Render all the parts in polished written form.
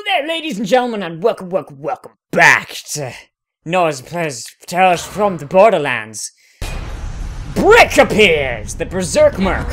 there, ladies and gentlemen, and welcome back to Noah's Tales from the Borderlands. Brick appears, the Berserk Merc.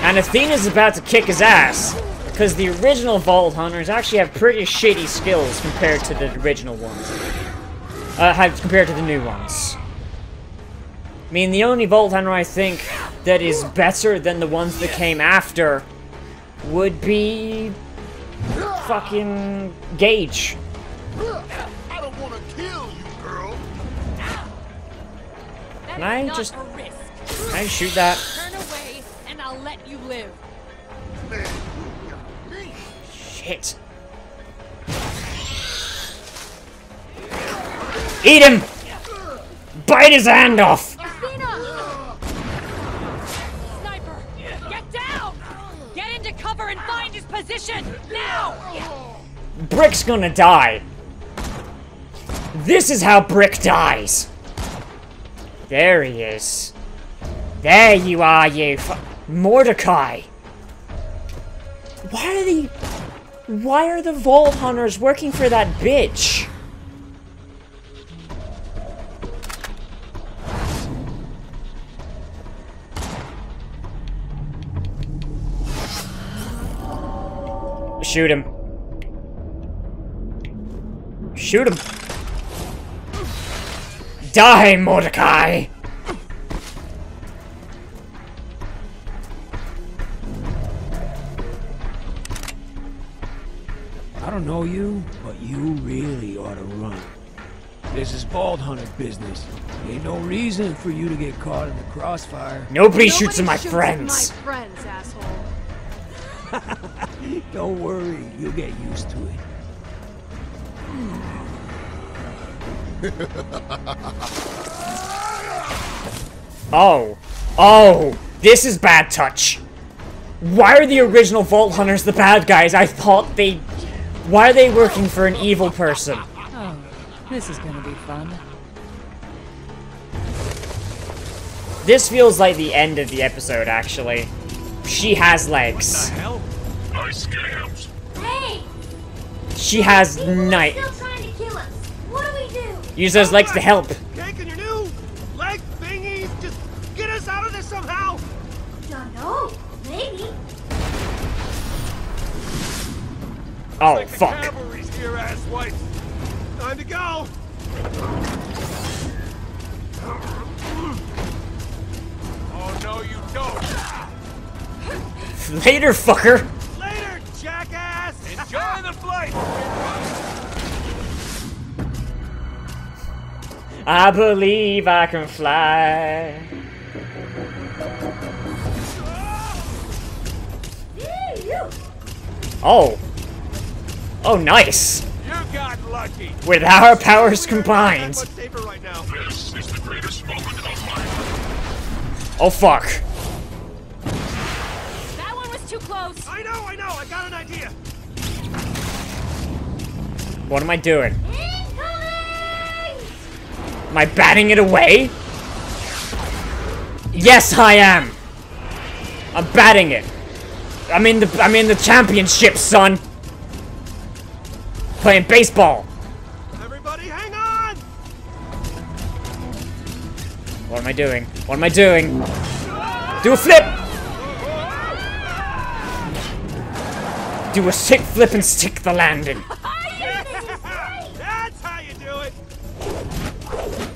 And Athena's about to kick his ass, because the original Vault Hunters actually have pretty shitty skills compared to the original ones. Compared to the new ones. I mean, the only Vault Hunter I think that is better than the ones that came after would be fucking Gage. I don't want to kill you, girl. Can I just shoot that? Turn away and I'll let you live. Man, you got me. Shit. Eat him! Bite his hand off! Athena! Sniper, get down! Get into cover and find his position, now! Brick's gonna die. This is how Brick dies. There he is. There you are, you Mordecai. Why are the Vault Hunters working for that bitch? Shoot him. Shoot him. Die, Mordecai! I don't know you, but you really ought to run. This is Vault Hunter business. Ain't no reason for you to get caught in the crossfire. Nobody shoots at my friends. My friends, asshole. Don't worry, you'll get used to it. Oh, this is bad touch. Why are the original Vault Hunters the bad guys? I thought why are they working for an evil person? Oh, this is gonna be fun. This feels like the end of the episode, actually. She has legs. What the hell? Nice scams. Hey! She has People are night. still trying to kill us. What do we do? Use those legs to help. Taking your new leg thingies. Just get us out of this somehow. Don't know. Maybe. Oh, Like the fuck. cavalry's here, asswipes. Time to go. Oh no, you don't. Later, fucker. Later, jackass. Enjoy the flight. I believe I can fly. Oh. Oh, nice. You got lucky. With our powers combined. Much safer right now. This is the greatest moment of my life. Oh, fuck. That one was too close. I know. I got an idea. What am I doing? Incoming! Am I batting it away? Yes, I am. I'm batting it. I'm in the championship, son. Playing baseball. Everybody, hang on. What am I doing? What am I doing? Do a flip. Do a sick flip and stick the landing. That's how you do it.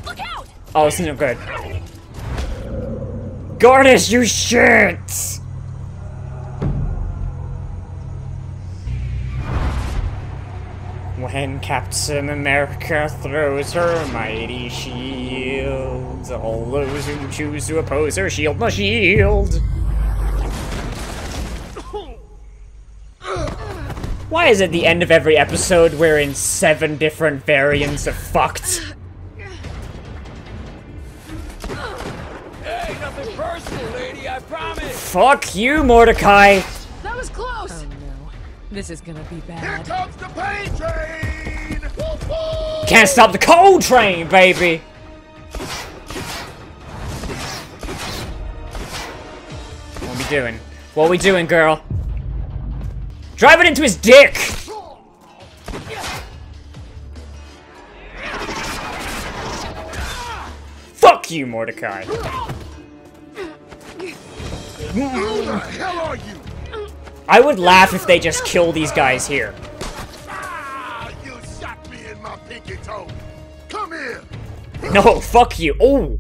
Look out! Oh, it's no good. Gordas, you shit! When Captain America throws her mighty shield, all those who choose to oppose her shield must shield. Why is it the end of every episode we're in 7 different variants of fucked? Hey, nothing personal, lady, I promise. Fuck you, Mordecai! That was close! Oh no. This is gonna be Here bad. comes the pain train. Woo-hoo! Can't stop the coal train, baby! What are we doing? What are we doing, girl? Drive it into his dick! Fuck you, Mordecai. Who the hell are you? I would laugh if they just kill these guys here. Ah, you shot me in my pinky toe. Come here. No, fuck you. Oh!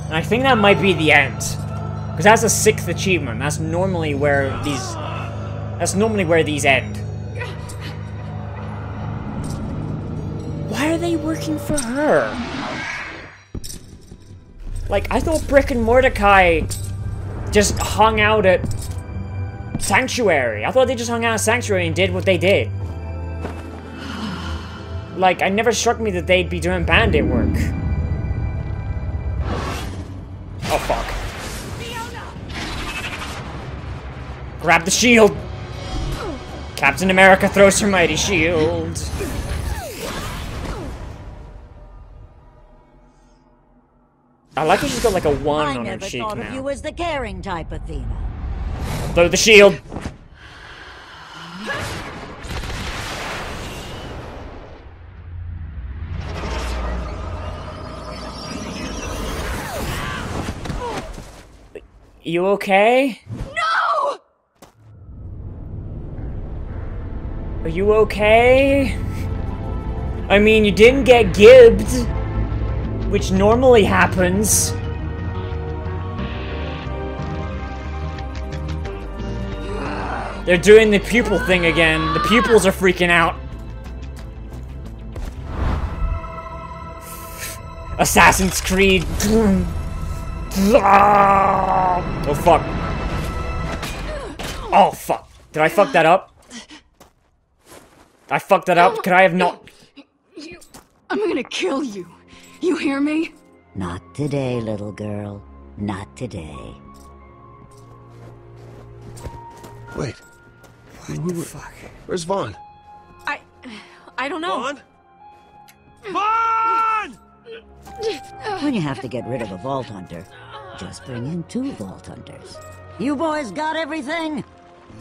And I think that might be the end. Because that's a 6th achievement. That's normally where these... That's normally where these end. Why are they working for her? Like, I thought Brick and Mordecai just hung out at Sanctuary. I thought they just hung out at Sanctuary and did what they did. Like, it never struck me that they'd be doing bandit work. Oh, fuck. Grab the shield! Captain America throws her mighty shield. I like how she's got like a 1 on her cheek now. I never thought of you as the caring type, Athena. Throw the shield! You okay? No! Are you okay? I mean, you didn't get gibbed, which normally happens. They're doing the pupil thing again. The pupils are freaking out. Assassin's Creed. Oh, fuck. Oh, fuck. Did I fuck that up? I fucked that up? Could I have not... I'm gonna kill you. You hear me? Not today, little girl. Not today. Wait, What the fuck? where's Vaughn? I don't know. Vaughn? Vaughn! When you have to get rid of a Vault Hunter, just bring in 2 Vault Hunters. You boys got everything?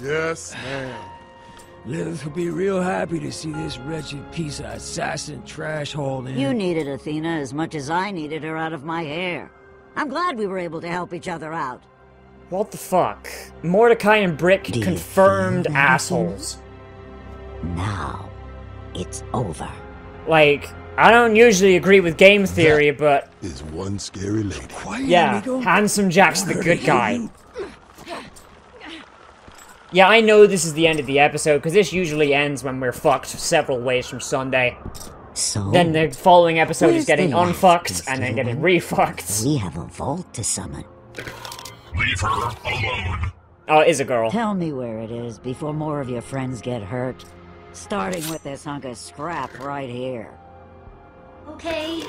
Yes, ma'am. Lilith will be real happy to see this wretched piece of assassin trash hauled in. You needed Athena as much as I needed her out of my hair. I'm glad we were able to help each other out. What the fuck? Mordecai and Brick Do you confirmed feel that, assholes. Now, it's over. Like, I don't usually agree with game theory, but Is one scary lady. yeah, Handsome Jack's the good guy. Yeah, I know this is the end of the episode, because this usually ends when we're fucked several ways from Sunday. So, Then the following episode is Where's getting the last unfucked, piece, and then little getting one? refucked. we have a vault to summon. Leave her alone. Oh, it is a girl. Tell me where it is before more of your friends get hurt. Starting with this hunk of scrap right here. Okay.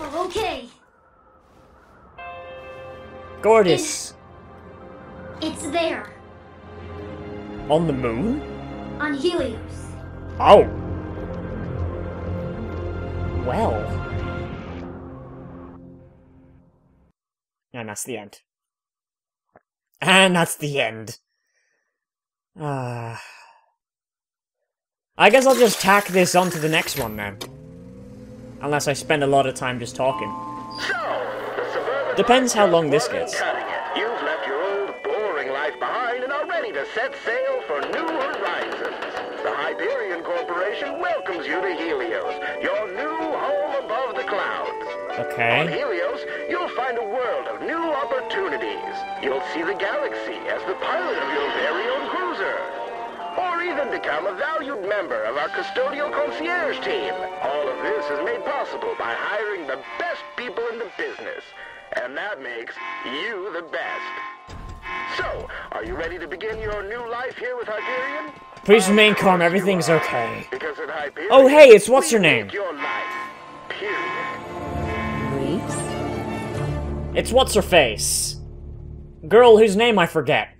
Oh, okay. Gorgeous. It's there. On the moon? On Helios. Oh. Well. And that's the end. And that's the end. I guess I'll just tack this onto the next one then. Unless I spend a lot of time just talking. Depends how long this gets. You've left your old, boring life behind and are ready to set sail for new horizons. The Hyperion Corporation welcomes you to Helios, your new home above the clouds. On Okay. Helios, you'll find a world of new opportunities. You'll see the galaxy as the pilot of your very own cruiser. Or even become a valued member of our custodial concierge team. All of this is made possible by hiring the best people in the business. And that makes you the best. So, are you ready to begin your new life here with Hyperion? Please remain calm, everything's okay. Because at Hyperion, Oh, hey, it's what's her we name? make your life. Period. Weeks? It's what's her face. Girl whose name I forget.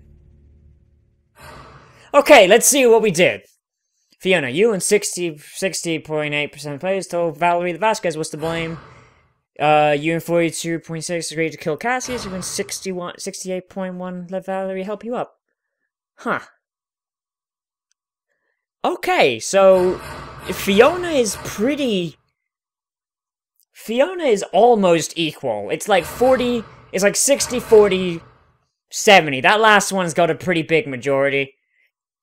Okay, let's see what we did. Fiona, you and 60.8% of players told Valerie the Vasquez was to blame. UN 42.6 agreed to kill Cassius. You win 68.1. Let Valerie help you up. Huh. Okay, so Fiona is almost equal. It's like 40, it's like 60, 40, 70. That last one's got a pretty big majority.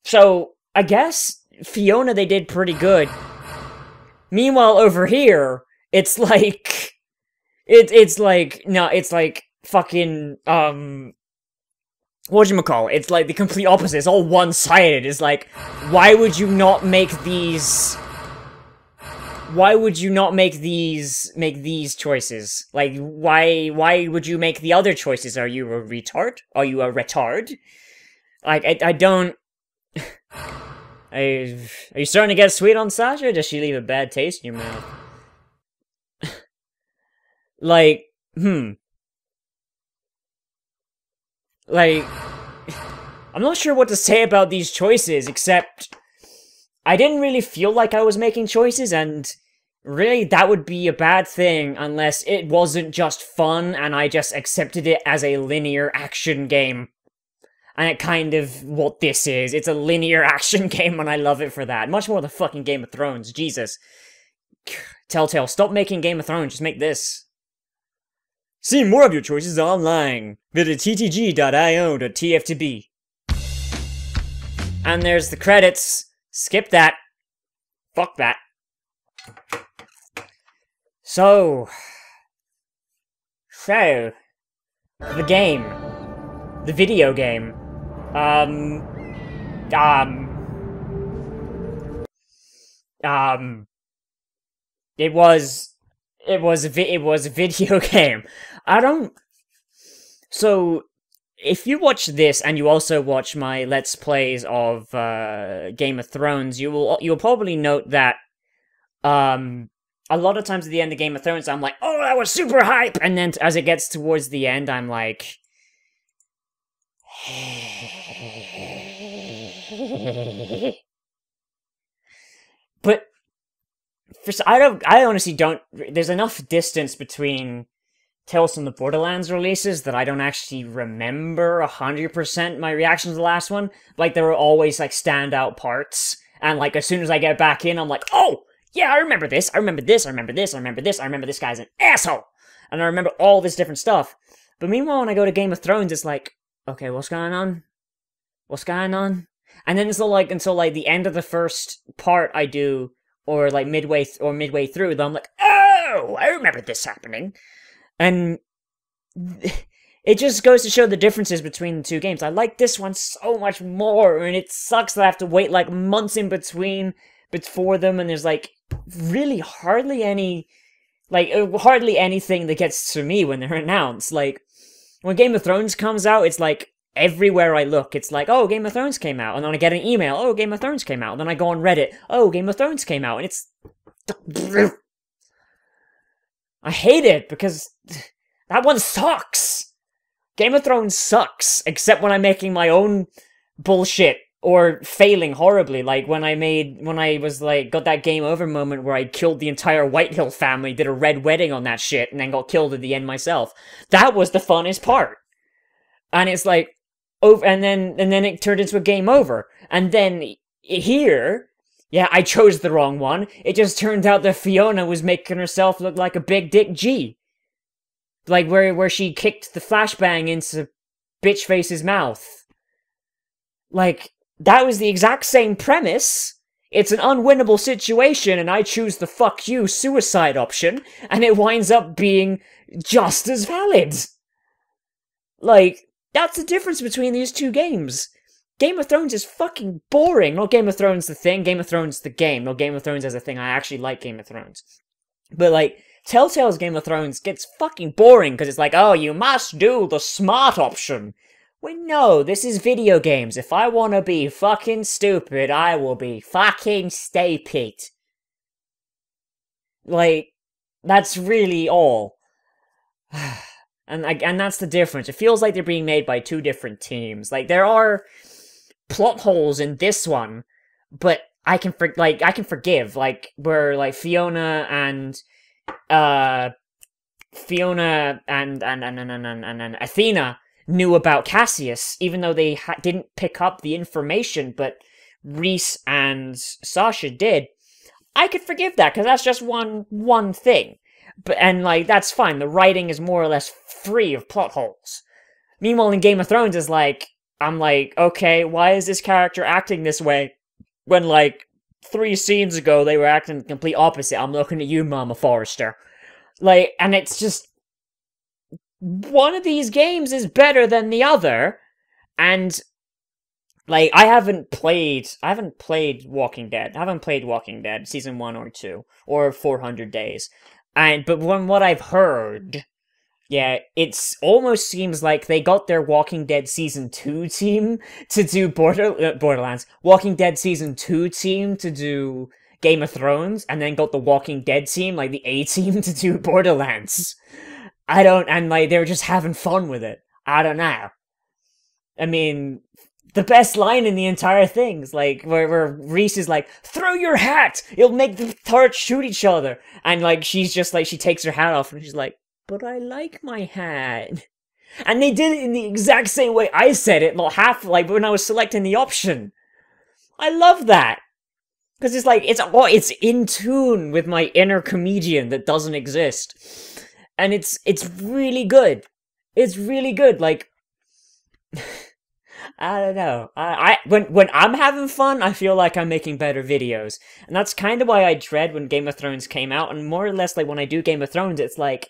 So, I guess Fiona, they did pretty good. Meanwhile, over here, it's like... It's like fucking, whatchamacallit? It's like the complete opposite. It's all one-sided. It's like, why would you not make these choices? Like, why would you make the other choices? Are you a retard? Are you a retard? Like, I don't... Are you starting to get sweet on Sasha, or does she leave a bad taste in your mouth? Like, Like, I'm not sure what to say about these choices, except I didn't really feel like I was making choices, and really that would be a bad thing unless it wasn't just fun and I just accepted it as a linear action game. And it kind of what this is. It's a linear action game and I love it for that. Much more than fucking Game of Thrones, Jesus. Telltale, stop making Game of Thrones, just make this. See more of your choices online. Visit ttg.io.tf2b. And there's the credits. Skip that. Fuck that. So, the game. The video game. It was a video game. So, if you watch this and you also watch my Let's Plays of Game of Thrones, you'll probably note that a lot of times at the end of Game of Thrones, I'm like, oh, that was super hype! And then as it gets towards the end, I'm like... But... I honestly don't... There's enough distance between Tales from the Borderlands releases that I don't actually remember 100% my reaction to the last one. Like, there were always, like, standout parts. And, like, as soon as I get back in, I'm like, oh! Yeah, I remember this, I remember this, I remember this, I remember this, I remember this guy's an asshole! And I remember all this different stuff. But meanwhile, when I go to Game of Thrones, it's like, okay, what's going on? What's going on? And then until the end of the first part I do, or like midway through, then I'm like, oh, I remember this happening. And it just goes to show the differences between the two games. I like this one so much more, and it sucks that I have to wait like months in between for them, and there's like really hardly anything that gets to me when they're announced. Like, when Game of Thrones comes out, it's like, everywhere I look, it's like, oh, Game of Thrones came out, and then I get an email, oh, Game of Thrones came out, and then I go on Reddit, oh, Game of Thrones came out, and it's... I hate it, because that one sucks! Game of Thrones sucks, except when I'm making my own bullshit, or failing horribly, like when I was like, got that game over moment where I killed the entire Whitehill family, did a red wedding on that shit, and then got killed at the end myself. That was the funnest part. And it's like, over, and then it turned into a game over. And then here, yeah, I chose the wrong one. It just turned out that Fiona was making herself look like a big dick G. Like where she kicked the flashbang into Bitchface's mouth. Like, that was the exact same premise. It's an unwinnable situation, and I choose the fuck you suicide option, and it winds up being just as valid. Like, that's the difference between these two games. Game of Thrones is fucking boring. Not Game of Thrones the thing, Game of Thrones the game. Not Game of Thrones as a thing, I actually like Game of Thrones. But, like, Telltale's Game of Thrones gets fucking boring, because it's like, oh, you must do the smart option. Well, no, this is video games. If I want to be fucking stupid, I will be fucking stupid. Like, that's really all. And that's the difference. It feels like they're being made by two different teams. Like, there are plot holes in this one, but I can forgive. Like, where, like, Fiona and, Fiona and Athena knew about Cassius, even though they didn't pick up the information, but Reese and Sasha did. I could forgive that, because that's just one thing. And, like, that's fine. The writing is more or less free of plot holes. Meanwhile, in Game of Thrones, is like, I'm like, okay, why is this character acting this way? When, like, 3 scenes ago, they were acting the complete opposite. I'm looking at you, Mama Forrester. Like, and it's just... one of these games is better than the other, and... like, I haven't played Walking Dead. I haven't played Walking Dead, Season 1 or 2, or 400 Days. But from what I've heard, yeah, it almost seems like they got their Walking Dead Season 2 team to do Borderlands. Walking Dead Season 2 team to do Game of Thrones, and then got the Walking Dead team, like the A team, to do Borderlands. And like, they were just having fun with it. I don't know. I mean... the best line in the entire thing is like where Reese is like, throw your hat! It'll make the turrets shoot each other. And like she's just like, she takes her hat off and she's like, but I like my hat. And they did it in the exact same way I said it, like when I was selecting the option. I love that. Because it's like, it's in tune with my inner comedian that doesn't exist. And it's really good. It's really good, like... I don't know. When I'm having fun, I feel like I'm making better videos. And that's kind of why I dread when Game of Thrones came out, and more or less like when I do Game of Thrones, it's like,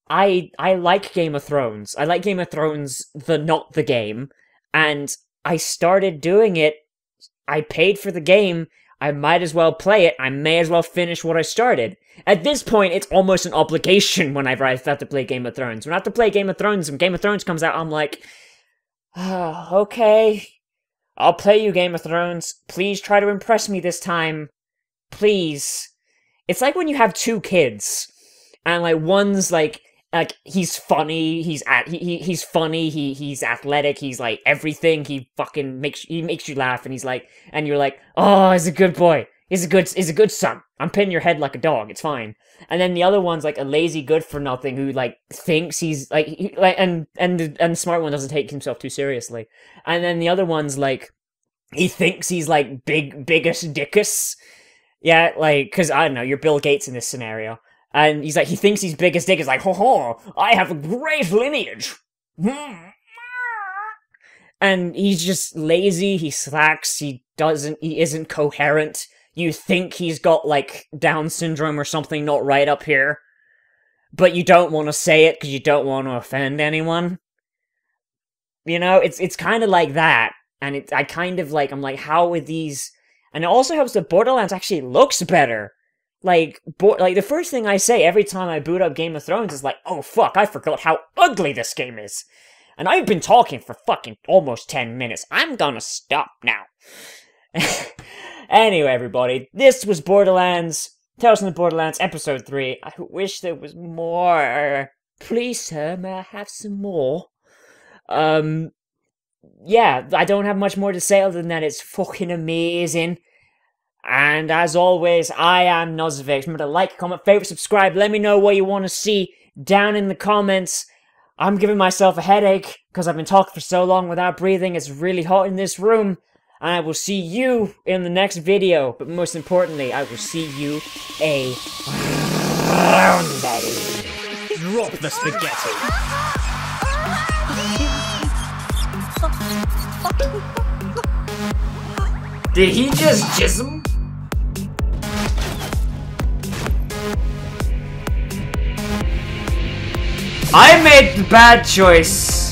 I like Game of Thrones. I like Game of Thrones, not the game, and I started doing it, I paid for the game, I might as well play it, I may as well finish what I started. At this point, it's almost an obligation whenever I have to play Game of Thrones. When I have to play Game of Thrones, when Game of Thrones comes out, I'm like... okay, I'll play you, Game of Thrones. Please try to impress me this time. Please. It's like when you have 2 kids, and like one's like he's funny, he's funny, he's athletic, he's like everything. He fucking makes you laugh, and he's like, and you're like, oh, he's a good boy. He's a good son. I'm petting your head like a dog. It's fine. And then the other one's like a lazy good-for-nothing who like thinks he's like and the smart one doesn't take himself too seriously. And then the other one's like he thinks he's like biggest dickus. Yeah, like because I don't know, you're Bill Gates in this scenario, and he's like he thinks he's biggest dickus. Like, ho, I have a great lineage. And he's just lazy. He slacks. He isn't coherent. You think he's got, like, Down syndrome or something not right up here, but you don't want to say it because you don't want to offend anyone. You know, it's kind of like that, and I kind of, like, I'm like, how are these... And it also helps that Borderlands actually looks better. Like, the first thing I say every time I boot up Game of Thrones is like, oh, fuck, I forgot how ugly this game is. And I've been talking for fucking almost 10 minutes. I'm gonna stop now. Anyway, everybody, this was Borderlands, Tales from the Borderlands, Episode 3. I wish there was more. Please, sir, may I have some more? Yeah, I don't have much more to say other than that it's fucking amazing. And as always, I am Nozovic. Remember to like, comment, favorite, subscribe. Let me know what you want to see down in the comments. I'm giving myself a headache because I've been talking for so long without breathing. It's really hot in this room. And I will see you in the next video. But most importantly, I will see you around, Daddy. Drop the spaghetti. Did he just jism? I made the bad choice.